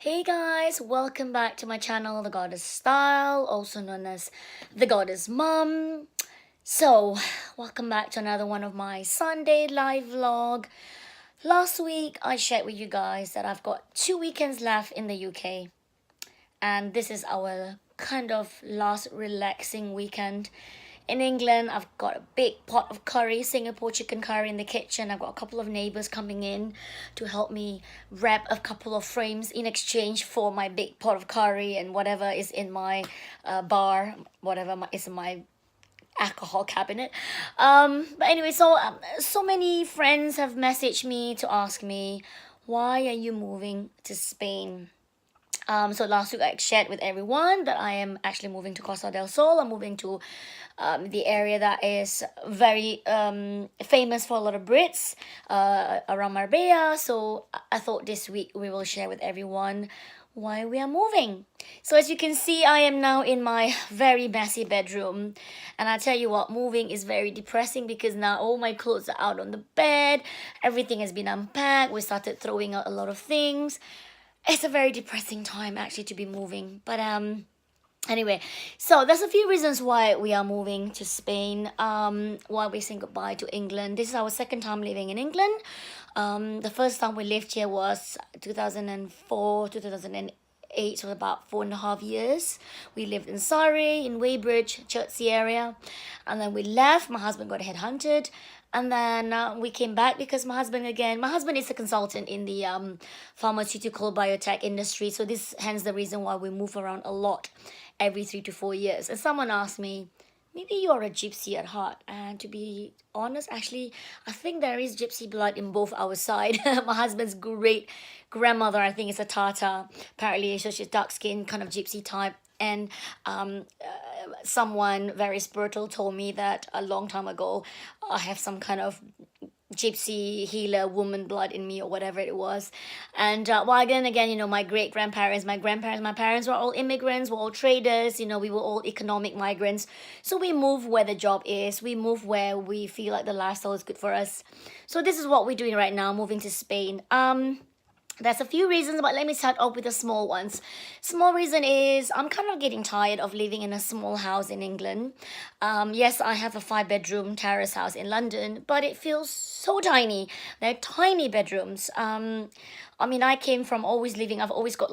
Hey guys, welcome back to my channel, The Goddess Style, also known as The Goddess Mum. So, welcome back to another one of my Sunday live vlog. Last week, I shared with you guys that I've got 2 weekends left in the UK, and this is our kind of last relaxing weekend. In England, I've got a big pot of curry, Singapore chicken curry in the kitchen. I've got a couple of neighbors coming in to help me wrap a couple of frames in exchange for my big pot of curry and whatever is in my bar, whatever is in my alcohol cabinet. But anyway, so many friends have messaged me to ask me, why are you moving to Spain? So last week I shared with everyone that I am actually moving to Costa del Sol. I'm moving to the area that is very famous for a lot of Brits around Marbella. So I thought this week we will share with everyone why we are moving. So as you can see, I am now in my very messy bedroom, and I tell you what, moving is very depressing because now all my clothes are out on the bed, everything has been unpacked, we started throwing out a lot of things. It's a very depressing time actually to be moving, but anyway, so there's a few reasons why we are moving to Spain, why we're saying goodbye to England. This is our second time living in England. The first time we lived here was 2004, 2008, so about 4.5 years. We lived in Surrey, in Weybridge, Chertsey area, and then we left. My husband got headhunted, and then we came back because my husband is a consultant in the pharmaceutical biotech industry, so this hence the reason why we move around a lot every 3 to 4 years. And someone asked me, maybe you're a gypsy at heart. And to be honest, actually, I think there is gypsy blood in both our side. My husband's great grandmother, I think, is a Tatar. Apparently, so she's dark skinned, kind of gypsy type. And someone very spiritual told me that a long time ago I have some kind of gypsy healer woman blood in me or whatever it was. And well, again, my great grandparents, my grandparents, my parents were all immigrants, were all traders, we were all economic migrants. So we move where the job is, we move where we feel like the lifestyle is good for us. So this is what we're doing right now, moving to Spain. There's a few reasons, but let me start off with the small ones. Small reason is I'm kind of getting tired of living in a small house in England. Yes, I have a 5-bedroom terrace house in London, but it feels so tiny. They're tiny bedrooms. I came from always living, I've always got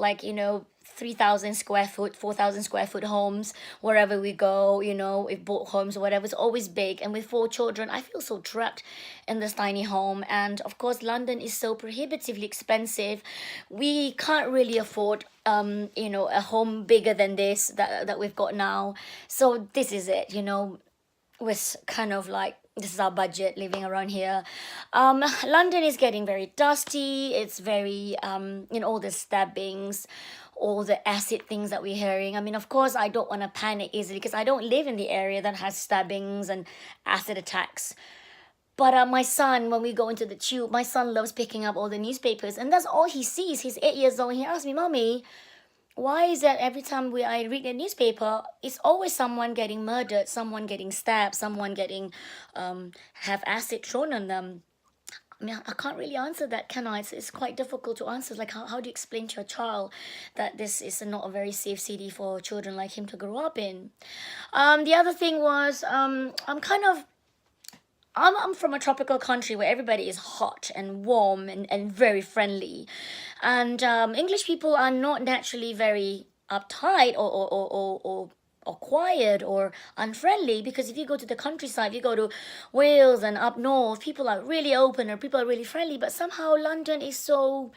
3,000 square foot, 4,000 square foot homes wherever we go, if bought homes or whatever. It's always big. And with 4 children, I feel so trapped in this tiny home. And of course, London is so prohibitively expensive. We can't really afford a home bigger than this that we've got now. So this is it, with kind of this is our budget living around here. London is getting very dusty. It's very all the stabbings, all the acid things that we're hearing. Of course, I don't want to panic easily because I don't live in the area that has stabbings and acid attacks. But my son, when we go into the tube, my son loves picking up all the newspapers, and that's all he sees. He's 8 years old. He asks me, "Mommy, why is that every time I read the newspaper, it's always someone getting murdered, someone getting stabbed, someone getting have acid thrown on them?" I can't really answer that, can I? It's quite difficult to answer. Like, how do you explain to your child that this is not a very safe city for children like him to grow up in? The other thing was, I'm from a tropical country where everybody is hot and warm and very friendly. And English people are not naturally very uptight or quiet or unfriendly, because if you go to the countryside, if you go to Wales and up north, people are really open or people are really friendly. But somehow London is so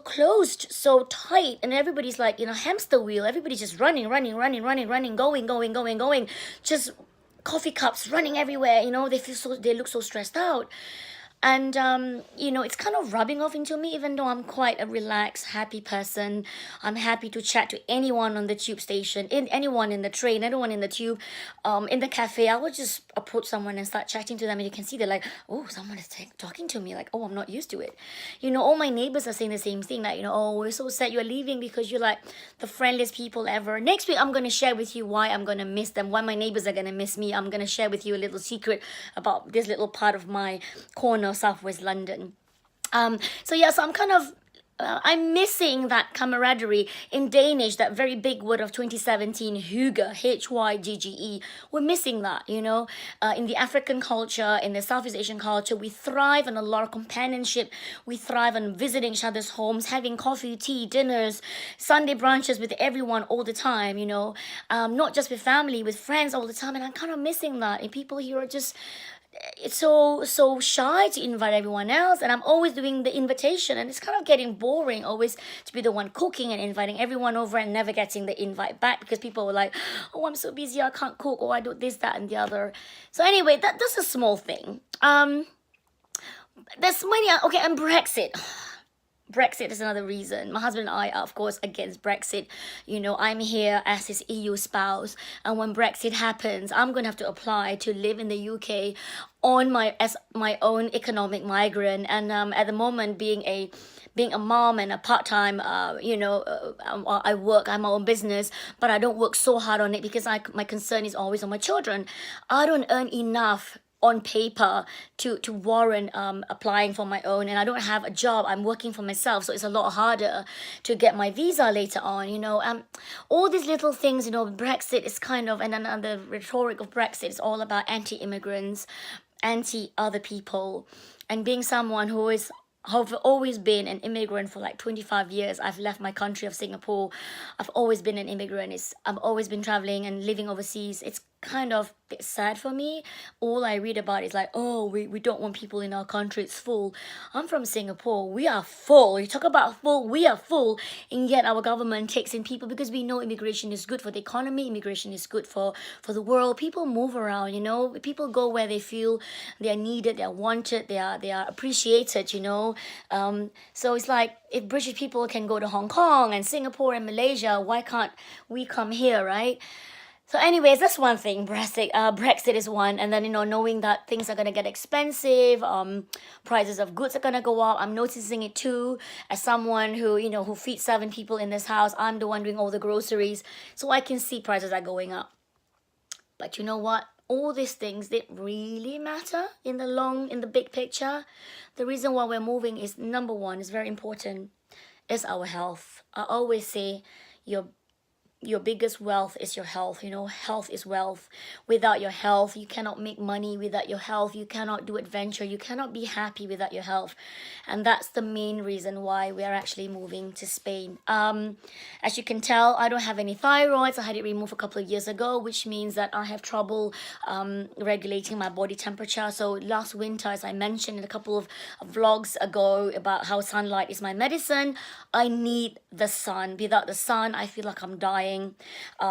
closed, so tight, and everybody's like hamster wheel. Everybody's just running, going, just coffee cups running everywhere. They look so stressed out. And it's kind of rubbing off into me, even though I'm quite a relaxed, happy person. I'm happy to chat to anyone on the tube station, anyone in the train, anyone in the tube, in the cafe. I will just approach someone and start chatting to them, and you can see they're like, "Oh, someone is talking to me." Like, "Oh, I'm not used to it." All my neighbors are saying the same thing, like, "Oh, we're so sad you're leaving because you're like the friendliest people ever." Next week, I'm going to share with you why I'm going to miss them, why my neighbors are going to miss me. I'm going to share with you a little secret about this little part of my corner, Southwest London. So I'm kind of I'm missing that camaraderie. In Danish, that very big word of 2017, hygge, Hygge. We're missing that, you know. In the African culture, in the Southeast Asian culture, we thrive on a lot of companionship. We thrive on visiting each other's homes, having coffee, tea, dinners, Sunday brunches with everyone all the time, you know. Not just with family, with friends all the time. And I'm kind of missing that. And people here are just, it's so shy to invite everyone else, and I'm always doing the invitation, and it's kind of getting boring always to be the one cooking and inviting everyone over and never getting the invite back because people were like, oh, I'm so busy, I can't cook, or I do this, that, and the other. So anyway, that's a small thing. There's many. Okay, and Brexit. Brexit is another reason. My husband and I are, of course, against Brexit. You know, I'm here as his EU spouse, and when Brexit happens, I'm going to have to apply to live in the UK on as my own economic migrant. And at the moment, being a mom and a part-time, I work, I'm my own business, but I don't work so hard on it because my concern is always on my children. I don't earn enough on paper to warrant applying for my own, and I don't have a job. I'm working for myself, so it's a lot harder to get my visa later on, you know. All these little things, you know. Brexit is kind of, and then the rhetoric of Brexit is all about anti-immigrants, anti-other people, and being someone who is have always been an immigrant for like 25 years. I've left my country of Singapore. I've always been an immigrant. I've always been traveling and living overseas. It's kind of a bit sad for me. All I read about is like, oh, we don't want people in our country, it's full. I'm from Singapore, we are full. You talk about full, we are full, and yet our government takes in people because we know immigration is good for the economy, immigration is good for the world. People move around, you know. People go where they feel they are needed, they are wanted, they are appreciated, you know. So it's like, if British people can go to Hong Kong and Singapore and Malaysia, why can't we come here, right? So anyways, that's one thing. Brexit is one. And then, you know, knowing that things are going to get expensive, prices of goods are going to go up. I'm noticing it too. As someone who, you know, who feeds 7 people in this house, I'm the one doing all the groceries. So I can see prices are going up. But you know what? All these things, they really matter in the big picture. The reason why we're moving is, number one, is very important, is our health. I always say your biggest wealth is your health. You know, health is wealth. Without your health, you cannot make money. Without your health, you cannot do adventure. You cannot be happy without your health. And that's the main reason why we are actually moving to Spain. As you can tell, I don't have any thyroids. I had it removed a couple of years ago, which means that I have trouble regulating my body temperature. So last winter, as I mentioned in a couple of vlogs ago about how sunlight is my medicine, I need the sun. Without the sun, I feel like I'm dying.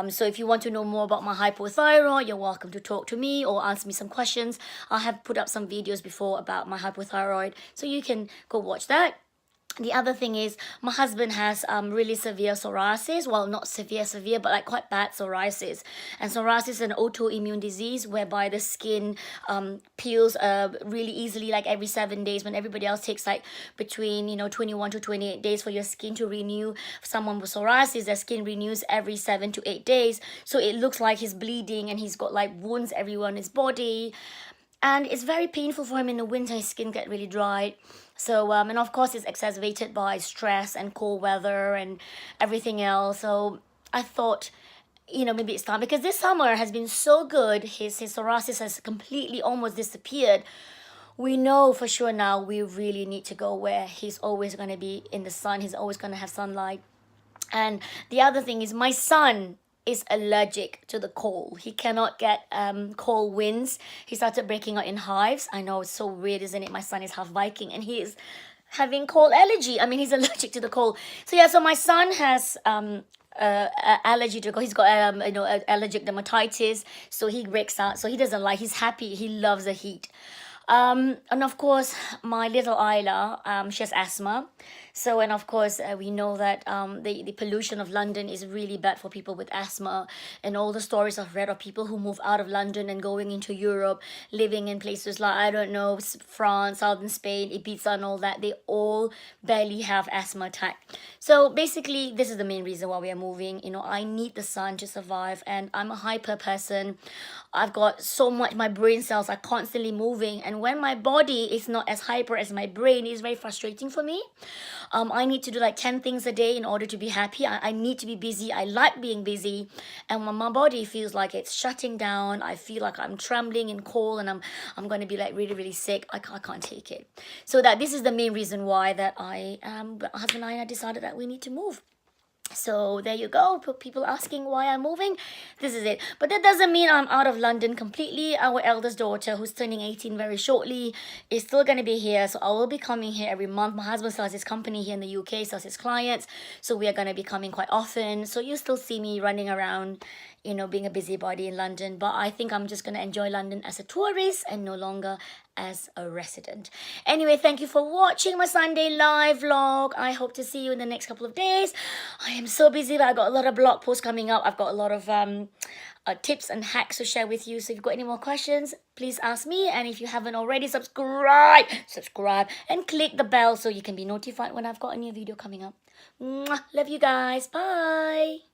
So if you want to know more about my hypothyroid, you're welcome to talk to me or ask me some questions. I have put up some videos before about my hypothyroid, so you can go watch that. The other thing is, my husband has really severe psoriasis. Well, not severe, but like quite bad psoriasis. And psoriasis is an autoimmune disease whereby the skin peels really easily, like every 7 days, when everybody else takes like between, you know, 21 to 28 days for your skin to renew. For someone with psoriasis, their skin renews every 7 to 8 days. So it looks like he's bleeding and he's got like wounds everywhere on his body. And it's very painful for him in the winter. His skin gets really dry. So, and of course, it's exacerbated by stress and cold weather and everything else. So I thought, you know, maybe it's time, because this summer has been so good. His psoriasis has completely almost disappeared. We know for sure now we really need to go where he's always going to be in the sun. He's always going to have sunlight. And the other thing is, my son is allergic to the cold. He cannot get cold winds. He started breaking out in hives. I know, it's so weird, isn't it? My son is half Viking and he is having cold allergy. I mean, he's allergic to the cold. So yeah, so my son has allergy to cold. He's got allergic dermatitis. So he breaks out. So he doesn't like. He's happy. He loves the heat. And of course, my little Isla, she has asthma. So, and of course, we know that the pollution of London is really bad for people with asthma. And all the stories I've read of people who move out of London and going into Europe, living in places like, I don't know, France, southern Spain, Ibiza and all that, they all barely have asthma attack. So basically, this is the main reason why we are moving. You know, I need the sun to survive, and I'm a hyper person. I've got so much, my brain cells are constantly moving, and when my body is not as hyper as my brain, it's very frustrating for me. I need to do like 10 things a day in order to be happy. I need to be busy. I like being busy. And when my body feels like it's shutting down, I feel like I'm trembling and cold, and I'm going to be like really, really sick. I can't take it. So that this is the main reason why that my husband and I decided that we need to move. So there you go. People asking why I'm moving. This is it. But that doesn't mean I'm out of London completely. Our eldest daughter, who's turning 18 very shortly, is still going to be here. So I will be coming here every month. My husband sells his company here in the UK, sells his clients. So we are going to be coming quite often. So you still see me running around, you know, being a busybody in London. But I think I'm just going to enjoy London as a tourist and no longer as a resident. Anyway, thank you for watching my Sunday live vlog. I hope to see you in the next couple of days. I am so busy, but I've got a lot of blog posts coming up. I've got a lot of tips and hacks to share with you. So if you've got any more questions, please ask me. And if you haven't already, subscribe and click the bell so you can be notified when I've got a new video coming up. Mwah. Love you guys. Bye.